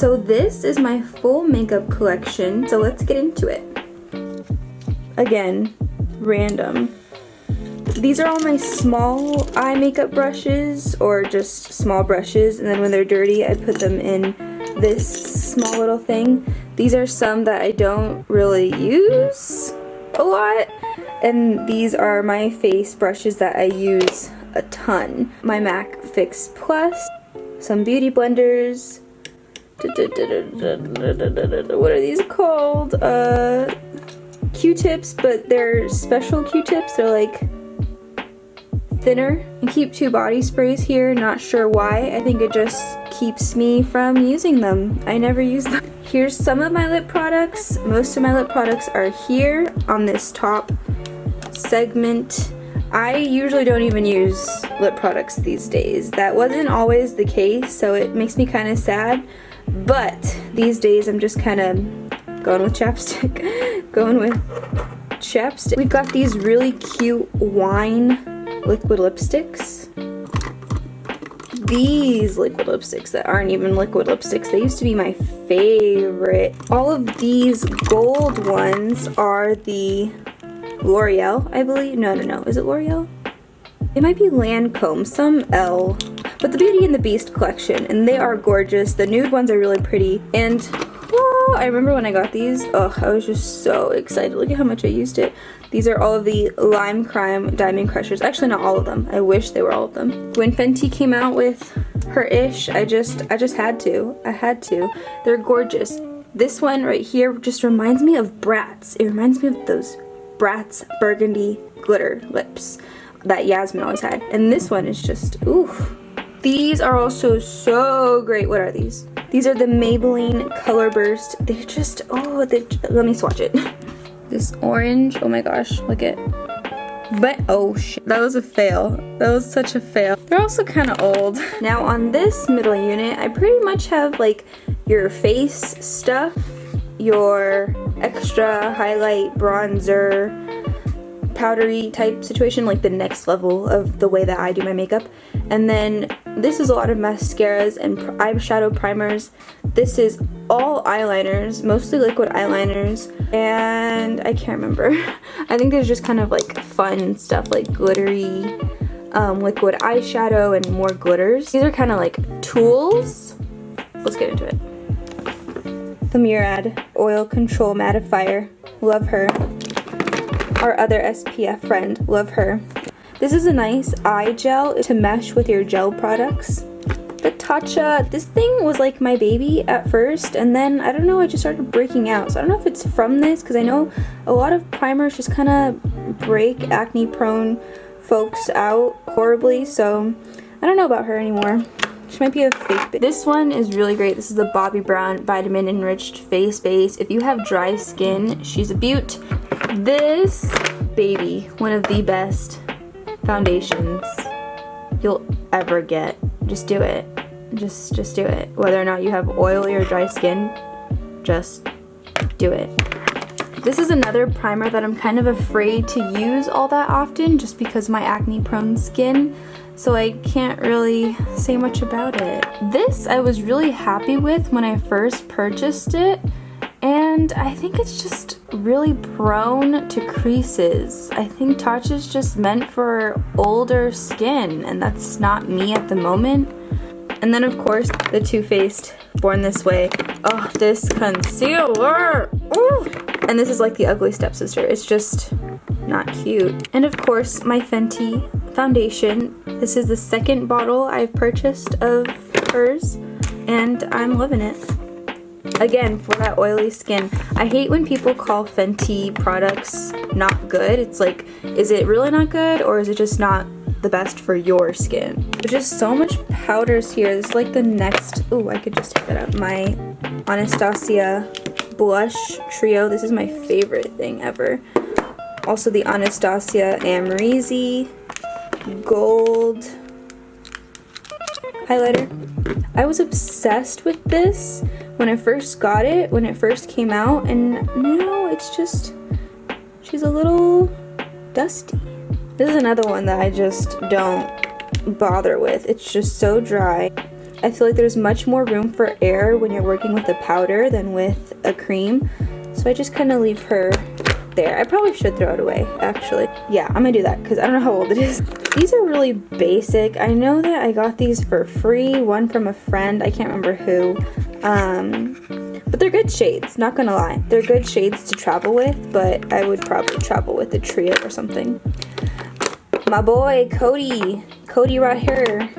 So this is my full makeup collection, so let's get into it. Again, random. These are all my small eye makeup brushes, or just small brushes, and then when they're dirty I put them in this small little thing. These are some that I don't really use a lot, and these are my face brushes that I use a ton. My MAC Fix Plus, some beauty blenders. What are these called? Q-tips, but they're special Q-tips. They're like thinner. I keep 2 body sprays here, not sure why. I think it just keeps me from using them. I never use them. Here's some of my lip products. Most of my lip products are here on this top segment. I usually don't even use lip products these days. That wasn't always the case, so it makes me kind of sad. But these days I'm just kind of going with chapstick. We've got these really cute wine liquid lipsticks. These liquid lipsticks that aren't even liquid lipsticks, they used to be my favorite. All of these gold ones are the L'Oreal, I believe. No, is it L'Oreal? It might be Lancome, some L. But the Beauty and the Beast collection, and they are gorgeous. The nude ones are really pretty, and oh, I remember when I got these, oh, I was just so excited. Look at how much I used it. These are all of the Lime Crime Diamond Crushers. Actually, not all of them. I wish they were all of them. When Fenty came out with her Ish, I just had to. I had to. They're gorgeous. This one right here just reminds me of Bratz. It reminds me of those Bratz burgundy glitter lips that Yasmin always had. And this one is just, oof. These are also so great. What are these? These are the Maybelline Color Burst. They're just, oh, let me swatch it. This orange, oh my gosh, look at. But, oh shit, that was a fail. That was such a fail. They're also kind of old. Now on this middle unit, I pretty much have like your face stuff, your extra highlight, bronzer, powdery type situation, like the next level of the way that I do my makeup. And then this is a lot of mascaras and eyeshadow primers. This is all eyeliners, mostly liquid eyeliners, and I can't remember. I think there's just kind of like fun stuff like glittery liquid eyeshadow and more glitters. These are kind of like tools. Let's get into it. The Murad Oil Control Mattifier, love her. Our other SPF friend, love her. This is a nice eye gel to mesh with your gel products. The Tatcha, this thing was like my baby at first, and then I don't know, I just started breaking out. So I don't know if it's from this, because I know a lot of primers just kind of break acne prone folks out horribly, so I don't know about her anymore. She might be a fake. This one is really great. This is the Bobbi Brown Vitamin Enriched Face Base. If you have dry skin, she's a beaut. This baby, one of the best foundations you'll ever get. Just do it. Just do it. Whether or not you have oily or dry skin, just do it. This is another primer that I'm kind of afraid to use all that often just because of my acne prone skin, so I can't really say much about it. This I was really happy with when I first purchased it, and I think it's just really prone to creases. I think Tatcha is just meant for older skin, and that's not me at the moment. And then of course the Too Faced Born This Way. Oh, this concealer! Ooh. And this is like the ugly stepsister. It's just not cute. And of course my Fenty foundation. This is the second bottle I've purchased of hers, and I'm loving it. Again, for that oily skin. I hate when people call Fenty products not good. It's like, is it really not good, or is it just not the best for your skin? There's just so much powders here. This is like the next, ooh, I could just take that out. My Anastasia blush trio. This is my favorite thing ever. Also the Anastasia Amrezy gold highlighter. I was obsessed with this when I first got it, when it first came out, and now it's just, she's a little dusty. This is another one that I just don't bother with. It's just so dry. I feel like there's much more room for air when you're working with a powder than with a cream. So I just kind of leave her there. I probably should throw it away, actually. Yeah, I'm gonna do that because I don't know how old it is. These are really basic. I know that I got these for free, one from a friend, I can't remember who. But they're good shades, not gonna lie. They're good shades to travel with, but I would probably travel with a trio or something. My boy, Cody right here.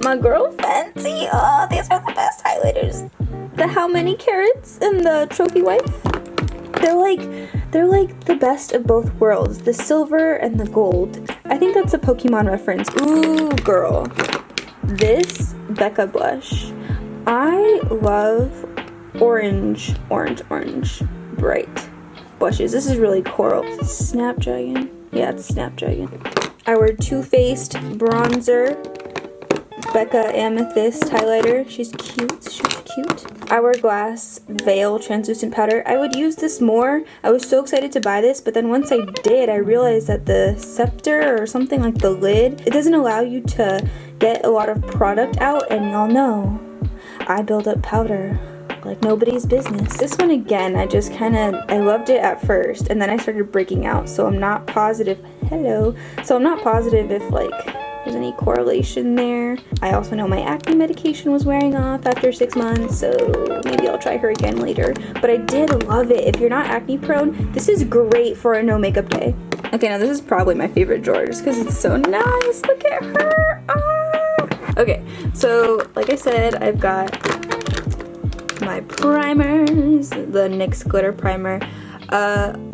My girl, Fenty. Oh, these are the best highlighters. The How Many Carats and the Trophy Wife. They're like the best of both worlds. The silver and the gold. I think that's a Pokemon reference. Ooh, girl. This Becca blush. I love orange bright blushes. This is really coral. Snapdragon. Yeah, it's Snapdragon. I wear Too Faced bronzer. Becca Amethyst highlighter. She's cute. Hourglass Veil translucent powder. I would use this more. I was so excited to buy this, but then once I did, I realized that the scepter or something like the lid, it doesn't allow you to get a lot of product out, and y'all know I build up powder like nobody's business. This one again, I loved it at first, and then I started breaking out, so I'm not positive. So I'm not positive if like there's any correlation there. I also know my acne medication was wearing off after 6 months, so maybe I'll try her again later. But I did love it. If you're not acne prone, this is great for a no makeup day. Okay, now this is probably my favorite drawer just because it's so nice. Look at her. Ah! Okay, so like I said, I've got my primers, the NYX glitter primer.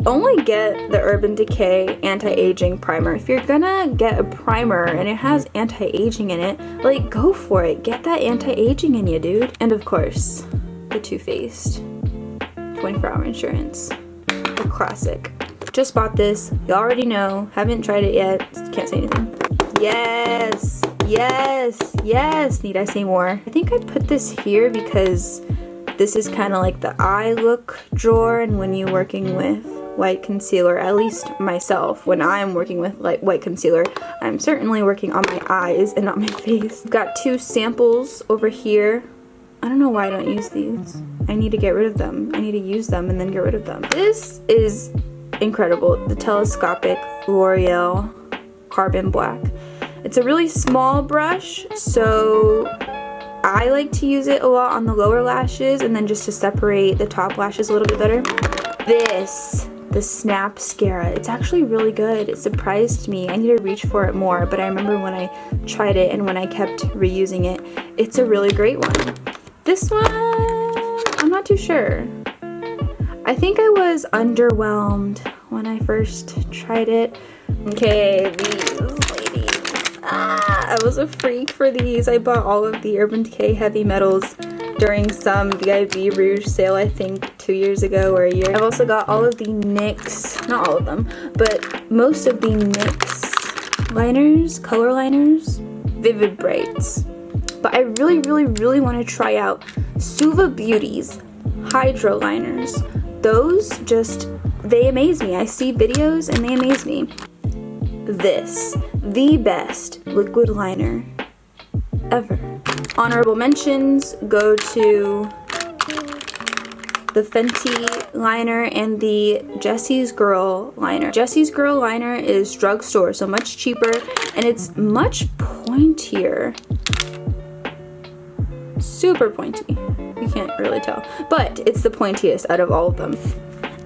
Only get the Urban Decay anti-aging primer. If you're gonna get a primer and it has anti-aging in it, like, go for it. Get that anti-aging in you, dude. And of course, the Too Faced 24-hour insurance. A classic. Just bought this. You already know. Haven't tried it yet. Can't say anything. Yes! Need I say more? I think I put this here because this is kind of like the eye look drawer, and when you're working with white concealer, at least myself, when I'm working with like white concealer, I'm certainly working on my eyes and not my face. I've got 2 samples over here. I don't know why I don't use these. I need to get rid of them. I need to use them and then get rid of them. This is incredible. The Telescopic L'Oreal Carbon Black. It's a really small brush, so I like to use it a lot on the lower lashes and then just to separate the top lashes a little bit better. The Snapscara. It's actually really good. It surprised me. I need to reach for it more, but I remember when I tried it and when I kept reusing it, it's a really great one. This one, I'm not too sure. I think I was underwhelmed when I first tried it. Okay, these ladies. I was a freak for these. I bought all of the Urban Decay Heavy Metals during some VIV Rouge sale, I think 2 years ago or a year. I've also got all of the NYX, not all of them, but most of the NYX liners, color liners, Vivid Brights. But I really want to try out Suva Beauty's Hydro liners. Those just, they amaze me. I see videos and they amaze me. This, the best liquid liner ever. Honorable mentions go to the Fenty liner and the Jessie's Girl liner. Jessie's Girl liner is drugstore, so much cheaper, and it's much pointier. Super pointy. You can't really tell, but it's the pointiest out of all of them.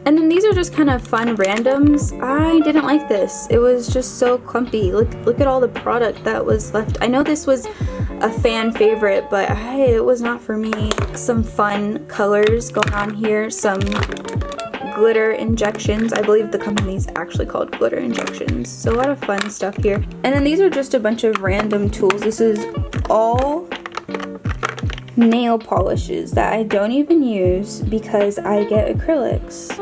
And then these are just kind of fun randoms. I didn't like this. It was just so clumpy. Look at all the product that was left. I know this was a fan favorite, but it was not for me. Some fun colors going on here. Some glitter injections. I believe the company's actually called Glitter Injections. So a lot of fun stuff here. And then these are just a bunch of random tools. This is all nail polishes that I don't even use because I get acrylics.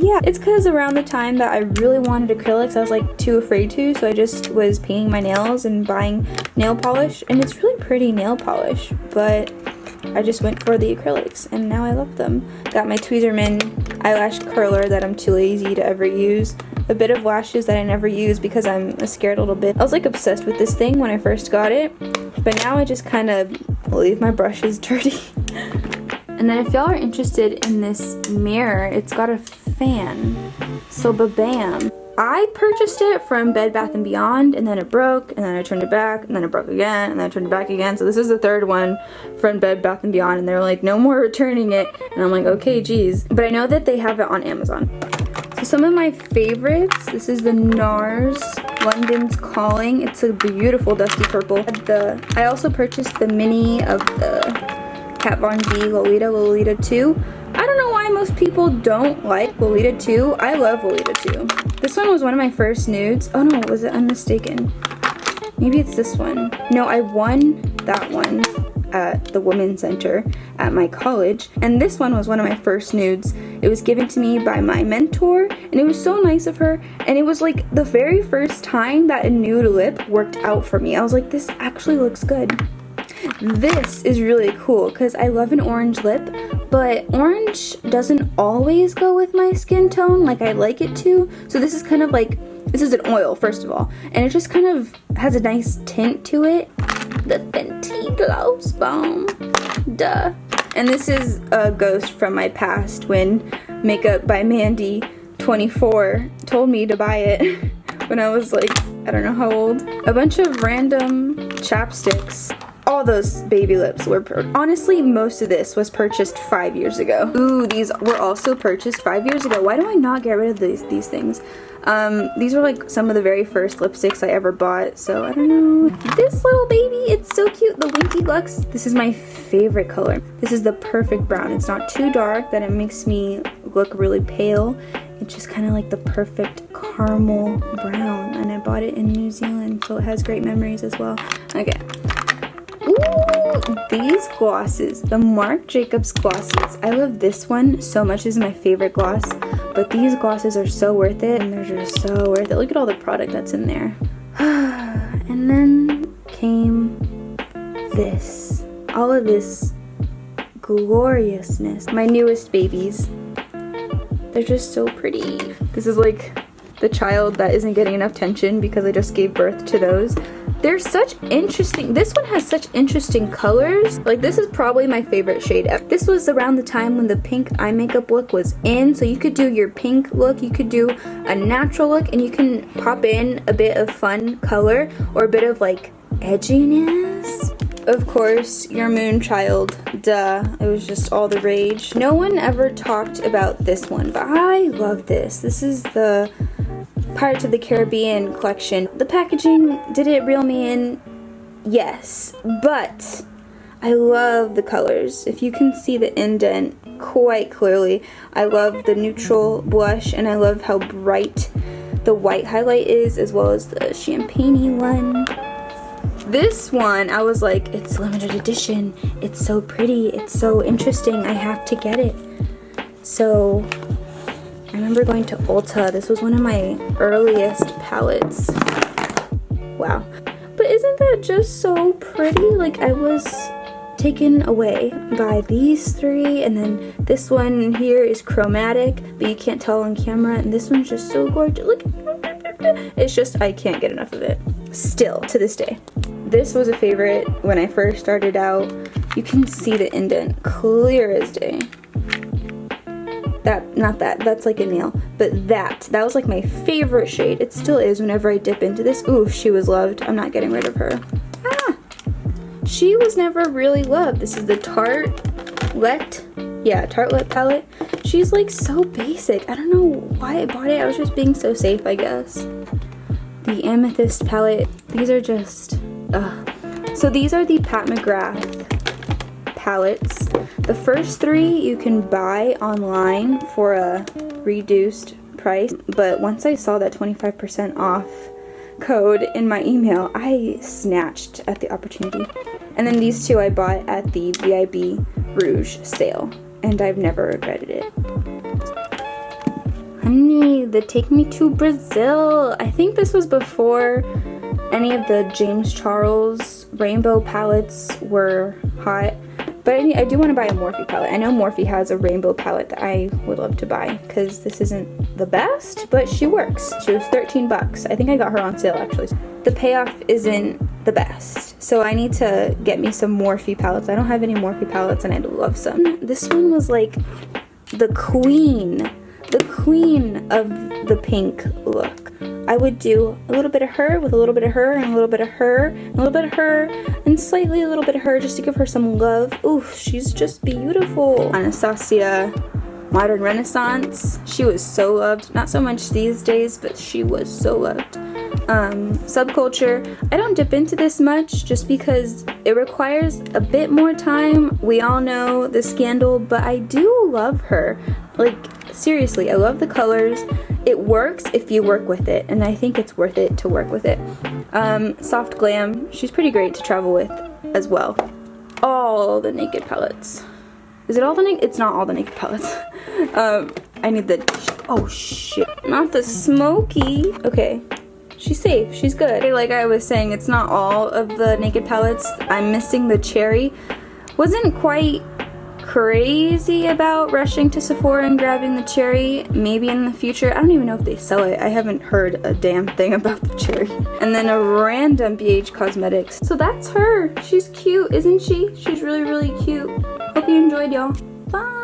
Yeah, it's because around the time that I really wanted acrylics, I was like too afraid to, so I just was painting my nails and buying nail polish, and it's really pretty nail polish, but I just went for the acrylics and now I love them. Got my Tweezerman eyelash curler that I'm too lazy to ever use. A bit of lashes that I never use because I'm a scared little bit. I was like obsessed with this thing when I first got it. But now I just kind of leave my brushes dirty. And then if y'all are interested in this mirror, it's got a fan. So ba-bam. I purchased it from Bed Bath & Beyond, and then it broke, and then I turned it back, and then it broke again, and then I turned it back again. So this is the third one from Bed Bath & Beyond, and they're like, no more returning it. And I'm like, okay, geez. But I know that they have it on Amazon. So some of my favorites, this is the NARS London's Calling. It's a beautiful dusty purple. I also purchased the mini of the Kat Von D Lolita 2. I don't know why most people don't like Lolita 2. I love Lolita 2. This one was one of my first nudes. Oh no, was it? I'm mistaken. Maybe it's this one. No, I won that one at the Women's Center at my college. And this one was one of my first nudes. It was given to me by my mentor, and it was so nice of her. And it was like the very first time that a nude lip worked out for me. I was like, this actually looks good. This is really cool because I love an orange lip, but orange doesn't always go with my skin tone like I like it to. So this is kind of like, this is an oil first of all, and it just kind of has a nice tint to it. The Fenty Gloss Bomb, duh. And this is a ghost from my past when Makeup by Mandy 24 told me to buy it when I was like, I don't know how old. A bunch of random chapsticks. All those baby lips were, honestly, most of this was purchased 5 years ago. Ooh, these were also purchased 5 years ago. Why do I not get rid of these things? These were like some of the very first lipsticks I ever bought, so I don't know. This little baby, it's so cute, the Winky Lux. This is my favorite color. This is the perfect brown. It's not too dark that it makes me look really pale. It's just kind of like the perfect caramel brown, and I bought it in New Zealand, so it has great memories as well. Okay. Ooh, these glosses, the Marc Jacobs glosses. I love this one so much. This is my favorite gloss, but these glosses are so worth it, and they're just so worth it. Look at all the product that's in there. And then came this. All of this gloriousness. My newest babies. They're just so pretty. This is like the child that isn't getting enough attention because I just gave birth to those. They're such interesting, this one has such interesting colors. Like, this is probably my favorite shade ever. This was around the time when the pink eye makeup look was in, so you could do your pink look, you could do a natural look, and you can pop in a bit of fun color or a bit of like edginess. Of course, your Moonchild, duh, it was just all the rage. No one ever talked about this one, but I love this. This is the Pirates of the Caribbean collection. The packaging, did it reel me in? Yes, but I love the colors. If you can see the indent quite clearly, I love the neutral blush, and I love how bright the white highlight is, as well as the champagne-y one. This one, I was like, it's limited edition. It's so pretty. It's so interesting. I have to get it. So I remember going to Ulta. This was one of my earliest palettes. Wow. But isn't that just so pretty? Like, I was taken away by these three, and then this one here is chromatic, but you can't tell on camera, and this one's just so gorgeous. Look, it's just, I can't get enough of it. Still, to this day. This was a favorite when I first started out. You can see the indent clear as day. That's like a nail, but that was like my favorite shade. It still is whenever I dip into this. Ooh, she was loved. I'm not getting rid of her. She was never really loved. This is the Tartelette palette. She's like so basic. I don't know why I bought it. I was just being so safe, I guess. The Amethyst palette. These are just, So these are the Pat McGrath palettes. The first three you can buy online for a reduced price, but once I saw that 25% off code in my email, I snatched at the opportunity. And then these two I bought at the VIB Rouge sale, and I've never regretted it. Honey, the Take Me to Brazil. I think this was before any of the James Charles rainbow palettes were hot. But I do want to buy a Morphe palette. I know Morphe has a rainbow palette that I would love to buy, because this isn't the best, but she works. She was 13 bucks. I think I got her on sale, actually. The payoff isn't the best. So I need to get me some Morphe palettes. I don't have any Morphe palettes and I'd love some. This one was like the queen of the pink look. I would do a little bit of her with a little bit of her and a little bit of her and a little bit of her and slightly a little bit of her just to give her some love. Ooh, she's just beautiful. Anastasia Modern Renaissance. She was so loved. Not so much these days, but she was so loved. Subculture. I don't dip into this much just because it requires a bit more time. We all know the scandal, but I do love her. Like, seriously, I love the colors. It works if you work with it, and I think it's worth it to work with it. Soft Glam. She's pretty great to travel with as well. All the Naked palettes. Is it all the Naked? It's not all the Naked palettes. I need the... Oh, shit. Not the Smoky. Okay. She's safe. She's good. Like I was saying, it's not all of the Naked palettes. I'm missing the Cherry. Wasn't quite crazy about rushing to Sephora and grabbing the Cherry. Maybe in the future. I don't even know if they sell it. I haven't heard a damn thing about the Cherry. And then a random BH Cosmetics. So that's her. She's cute, isn't she? She's really, really cute. Hope you enjoyed, y'all. Bye.